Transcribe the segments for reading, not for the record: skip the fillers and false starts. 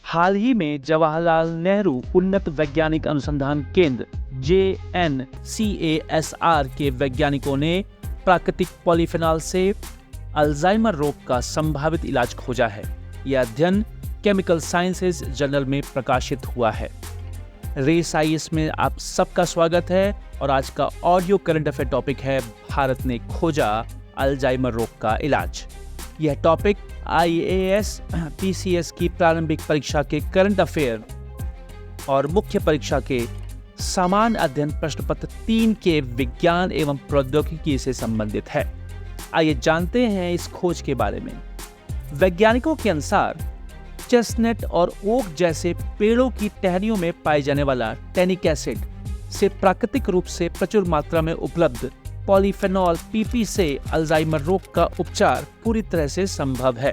हाल ही में जवाहरलाल नेहरू उन्नत वैज्ञानिक अनुसंधान केंद्र JNCASR के वैज्ञानिकों ने प्राकृतिक पॉलीफेनॉल से अल्जाइमर रोग का संभावित इलाज खोजा है। यह अध्ययन केमिकल साइंसेज जर्नल में प्रकाशित हुआ है। रेस आईएएस में आप सबका स्वागत है और आज का ऑडियो करंट अफेयर टॉपिक है भारत ने खोजा अल्जाइमर रोग का इलाज। यह टॉपिक IAS PCS की प्रारंभिक परीक्षा के करंट अफेयर और मुख्य परीक्षा के समान अध्ययन प्रश्न पत्र 3 के विज्ञान एवं प्रौद्योगिकी से संबंधित है। आइए जानते हैं इस खोज के बारे में। वैज्ञानिकों के अनुसार चेस्टनट और ओक जैसे पेड़ों की टहनियों में पाए जाने वाला टैनिक एसिड से प्राकृतिक रूप से प्रचुर मात्रा में उपलब्ध पॉलीफेनॉल PP से अल्जाइमर रोग का उपचार पूरी तरह से संभव है।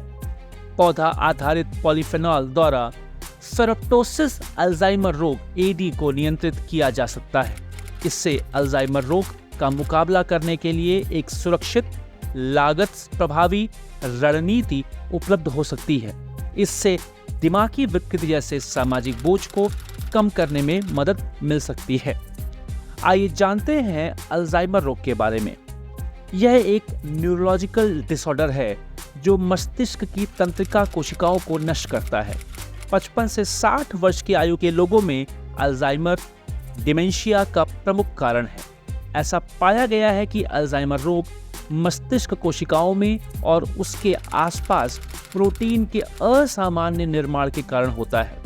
पौधा आधारित पॉलीफेनॉल द्वारा फेरोप्टोसिस अल्जाइमर रोग AD को नियंत्रित किया जा सकता है। इससे अल्जाइमर रोग का मुकाबला करने के लिए एक सुरक्षित, लागत प्रभावी रणनीति उपलब्ध हो सकती है। इससे दिमागी विकृति जैसे सामाजिक बोझ को कम करने में मदद मिल सकती है। आइए जानते हैं अल्जाइमर रोग के बारे में। यह एक न्यूरोलॉजिकल डिसऑर्डर है जो मस्तिष्क की तंत्रिका कोशिकाओं को नष्ट करता है। 55 से 60 वर्ष की आयु के लोगों में अल्जाइमर डिमेंशिया का प्रमुख कारण है। ऐसा पाया गया है कि अल्जाइमर रोग मस्तिष्क कोशिकाओं में और उसके आसपास प्रोटीन के असामान्य निर्माण के कारण होता है।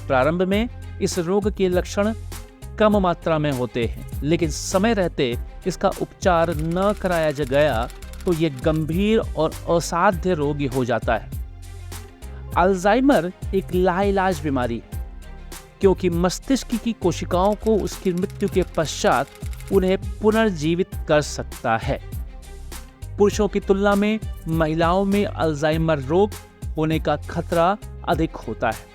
प्रारंभ में इस रोग के लक्षण कम मात्रा में होते हैं, लेकिन समय रहते इसका उपचार न कराया गया तो यह गंभीर और असाध्य रोग हो जाता है। अल्जाइमर एक लाइलाज बीमारी है क्योंकि मस्तिष्क की कोशिकाओं को उसकी मृत्यु के पश्चात उन्हें पुनर्जीवित कर सकता है। पुरुषों की तुलना में महिलाओं में अल्जाइमर रोग होने का खतरा अधिक होता है।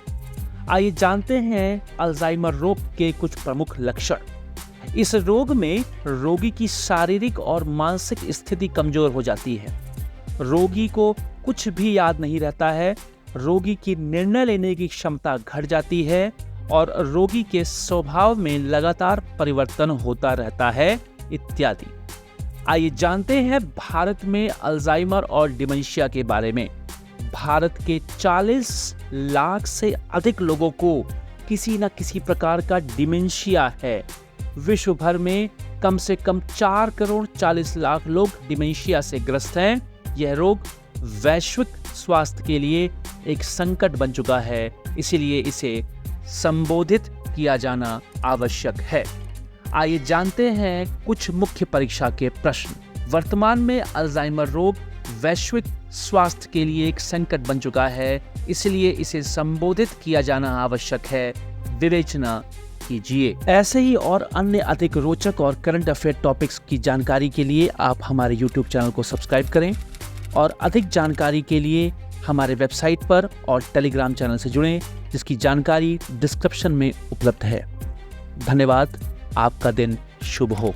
आइए जानते हैं अल्जाइमर रोग के कुछ प्रमुख लक्षण। इस रोग में रोगी की शारीरिक और मानसिक स्थिति कमजोर हो जाती है। रोगी को कुछ भी याद नहीं रहता है, रोगी की निर्णय लेने की क्षमता घट जाती है और रोगी के स्वभाव में लगातार परिवर्तन होता रहता है इत्यादि। आइए जानते हैं भारत में अल्जाइमर और डिमेंशिया के बारे में। भारत के 40 लाख से अधिक लोगों को किसी न किसी प्रकार का डिमेंशिया है। विश्व भर में कम से कम 4 करोड़ 40 लाख लोग डिमेंशिया से ग्रस्त हैं। यह रोग वैश्विक स्वास्थ्य के लिए एक संकट बन चुका है, इसीलिए इसे संबोधित किया जाना आवश्यक है। आइए जानते हैं कुछ मुख्य परीक्षा के प्रश्न। वर्तमान में अल्जाइमर रोग वैश्विक स्वास्थ्य के लिए एक संकट बन चुका है, इसलिए इसे संबोधित किया जाना आवश्यक है। विवेचना कीजिए। ऐसे ही और अन्य अधिक रोचक और करंट अफेयर टॉपिक्स की जानकारी के लिए आप हमारे YouTube चैनल को सब्सक्राइब करें और अधिक जानकारी के लिए हमारे वेबसाइट पर और टेलीग्राम चैनल से जुड़ें, जिसकी जानकारी डिस्क्रिप्शन में उपलब्ध है। धन्यवाद। आपका दिन शुभ हो।